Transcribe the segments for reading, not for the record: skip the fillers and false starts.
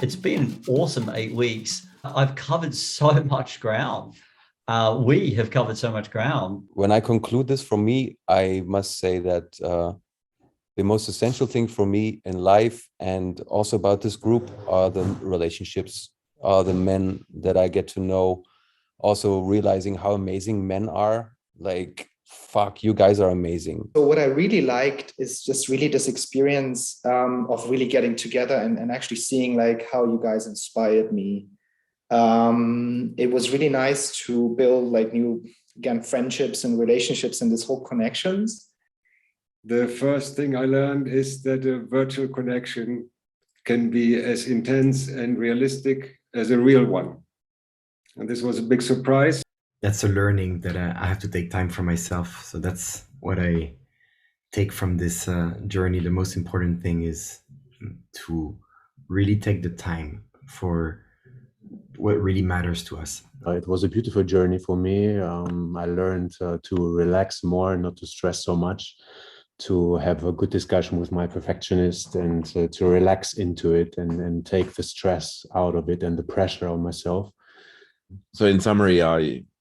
It's been an awesome 8 weeks. I've covered so much ground. We have covered so much ground. When I conclude this, for me, I must say that the most essential thing for me in life and also about this group are the relationships, are the men that I get to know. Also realizing how amazing men are. Like, fuck, you guys are amazing. So what I really liked is just really this experience of really getting together and actually seeing like how you guys inspired me. It was really nice to build like new, again, friendships and relationships and this whole connections. The first thing I learned is that a virtual connection can be as intense and realistic as a real one. And this was a big surprise. That's a learning that I have to take time for myself. So that's what I take from this journey. The most important thing is to really take the time for what really matters to us. It was a beautiful journey for me. I learned to relax more, not to stress so much, to have a good discussion with my perfectionist and to relax into it and take the stress out of it and the pressure on myself. So in summary,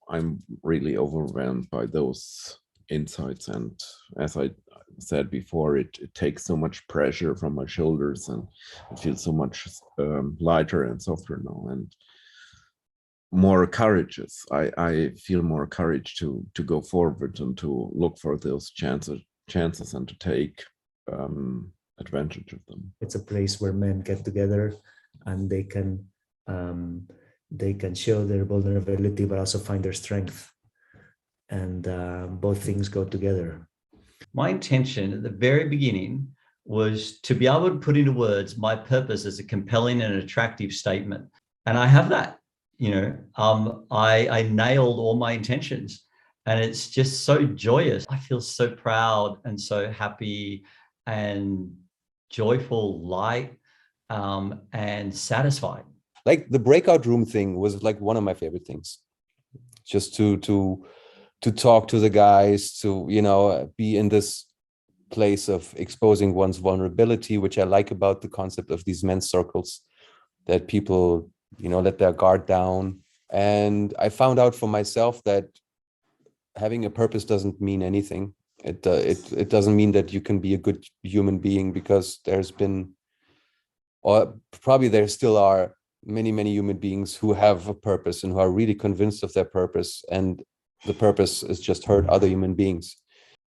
I'm really overwhelmed by those insights. And as I said before, it takes so much pressure from my shoulders and I feel so much lighter and softer now and more courageous. I feel more courage to go forward and to look for those chances and to take advantage of them. It's a place where men get together and they can show their vulnerability, but also find their strength. And both things go together. My intention at the very beginning was to be able to put into words my purpose as a compelling and attractive statement. And I have that, I nailed all my intentions and it's just so joyous. I feel so proud and so happy and joyful, light, and satisfied. Like the breakout room thing was like one of my favorite things. Just to talk to the guys, to, be in this place of exposing one's vulnerability, which I like about the concept of these men's circles, that people, let their guard down. And I found out for myself that having a purpose doesn't mean anything. It doesn't mean that you can be a good human being, because there's been, or probably there still are, many human beings who have a purpose and who are really convinced of their purpose, and the purpose is just hurt other human beings.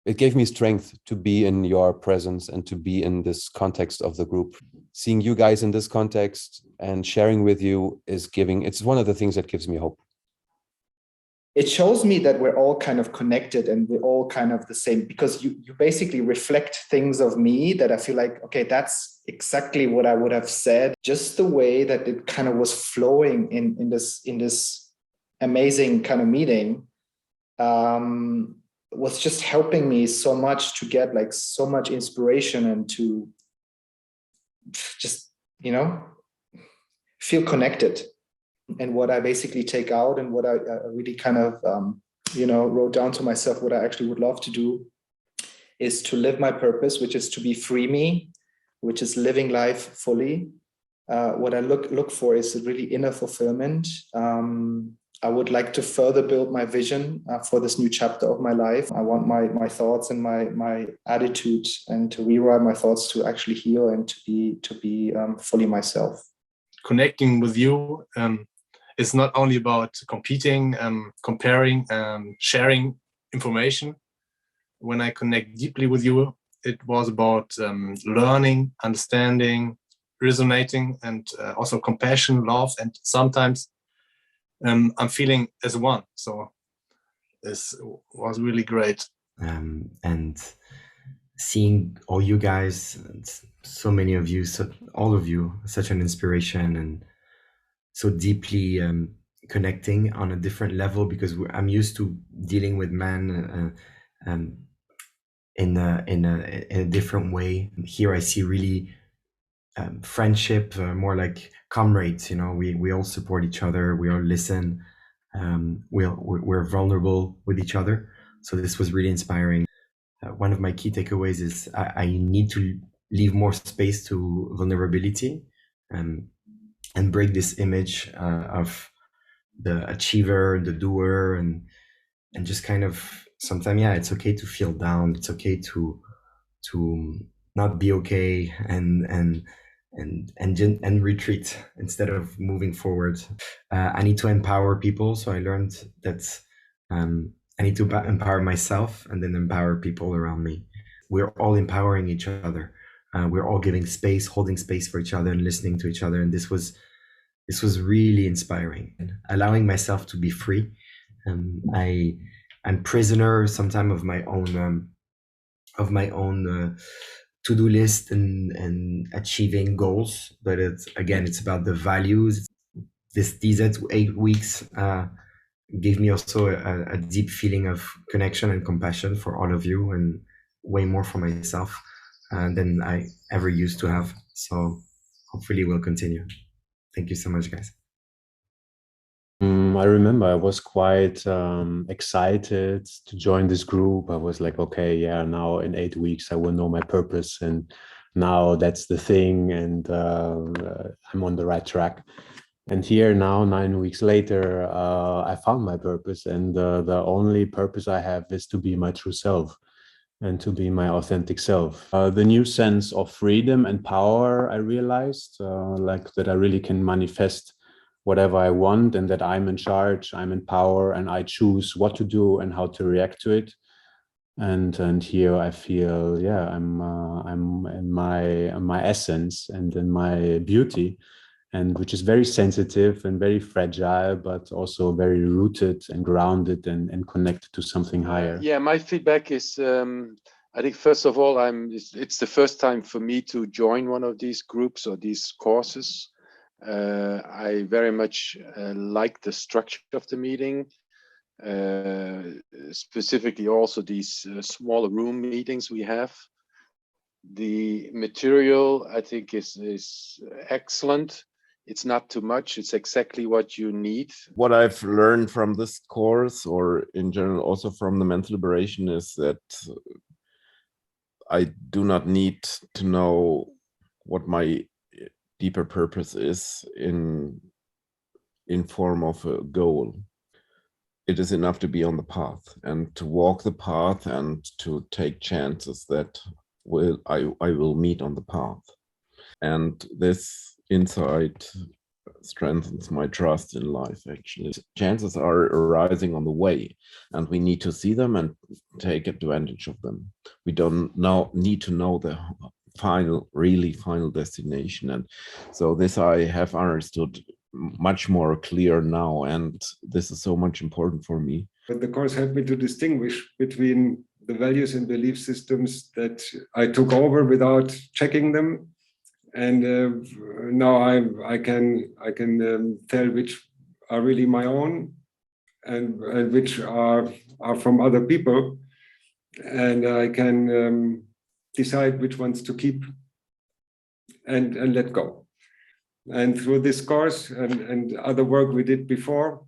It gave me strength to be in your presence and to be in this context of the group. Seeing you guys in this context and sharing with you it's one of the things that gives me hope. It shows me that we're all kind of connected and we're all kind of the same, because you basically reflect things of me that I feel like, okay, that's exactly what I would have said. Just the way that it kind of was flowing in this amazing kind of meeting was just helping me so much to get like so much inspiration and to just, feel connected. And what I basically take out and what I really kind of, wrote down to myself, what I actually would love to do is to live my purpose, which is to be free me, which is living life fully. What I look for is really inner fulfillment. I would like to further build my vision for this new chapter of my life. I want my thoughts and my attitude and to rewrite my thoughts to actually heal and to be fully myself. Connecting with you is not only about competing, comparing, sharing information. When I connect deeply with you, it was about learning, understanding, resonating, and also compassion, love, and sometimes I'm feeling as one. So this was really great. And seeing all you guys, so many of you, all of you, such an inspiration and so deeply connecting on a different level, because I'm used to dealing with men in a different way. Here I see really friendship, more like comrades. We all support each other, we all listen, we're vulnerable with each other. So this was really inspiring. One of my key takeaways is I need to leave more space to vulnerability. and break this image of the achiever, the doer, and just kind of sometimes, yeah, it's okay to feel down. It's okay to not be okay and retreat instead of moving forward. I need to empower people, so I learned that I need to empower myself and then empower people around me. We're all empowering each other. We're all giving space, holding space for each other, and listening to each other. And this was really inspiring, allowing myself to be free. I'm prisoner sometimes of my own to-do list and achieving goals, but it's about the values. These 8 weeks gave me also a deep feeling of connection and compassion for all of you, and way more for myself than I ever used to have. So hopefully we'll continue. Thank you so much, guys. I remember I was quite excited to join this group. I was like, okay, yeah, now in 8 weeks I will know my purpose, and now that's the thing, and I'm on the right track. And here now, 9 weeks later, I found my purpose, and the only purpose I have is to be my true self and to be my authentic self. The new sense of freedom and power, I realized, like that I really can manifest whatever I want, and that I'm in charge, I'm in power, and I choose what to do and how to react to it. And here I feel, yeah, I'm in my essence and in my beauty, and which is very sensitive and very fragile, but also very rooted and grounded and connected to something higher. Yeah, my feedback is, I think first of all, it's the first time for me to join one of these groups or these courses. I very much like the structure of the meeting, specifically also these smaller room meetings we have. The material, I think, is excellent. It's not too much. It's exactly what you need. What I've learned from this course, or in general also from the mental liberation, is that I do not need to know what my deeper purpose is in form of a goal. It is enough to be on the path and to walk the path and to take chances that I will meet on the path. And this insight strengthens my trust in life. Actually, chances are arising on the way, and we need to see them and take advantage of them. We don't need to know the final destination. And so this I have understood much more clear now, and this is so much important for me. But the course helped me to distinguish between the values and belief systems that I took over without checking them, and now I can tell which are really my own and which are from other people, and I can decide which ones to keep and let go. And through this course and other work we did before,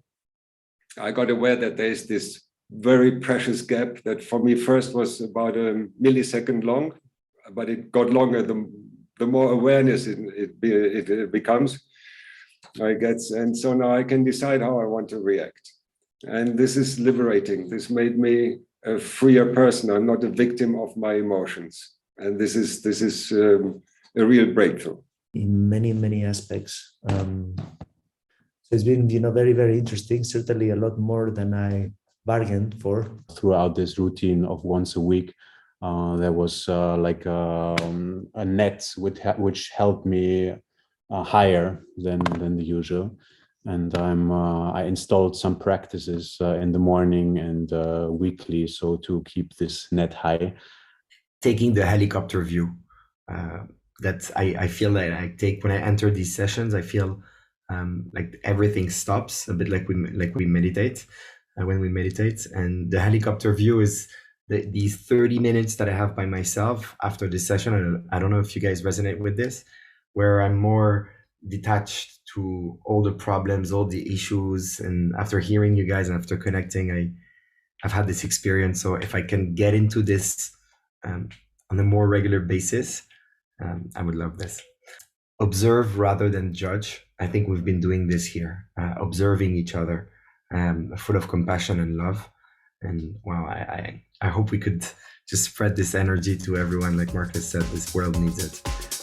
I got aware that there's this very precious gap that for me first was about a millisecond long, but it got longer the more awareness it becomes, I guess. And so now I can decide how I want to react. And this is liberating. This made me a freer person. I'm not a victim of my emotions. And this is a real breakthrough. In many aspects. So it's been, very, very interesting. Certainly a lot more than I bargained for. Throughout this routine of once a week, there was like a net which helped me higher than the usual. And I installed some practices in the morning and weekly, so to keep this net high. Taking the helicopter view. That I feel that I take when I enter these sessions. I feel like everything stops a bit, like we meditate when we meditate, and the helicopter view is these 30 minutes that I have by myself after this session. And I don't know if you guys resonate with this, where I'm more detached to all the problems, all the issues, and after hearing you guys and after connecting, I've had this experience. So if I can get into this on a more regular basis, I would love this. observe rather than judge. I think we've been doing this here, observing each other, full of compassion and love. And wow, I hope we could just spread this energy to everyone. Like Marcus said, this world needs it.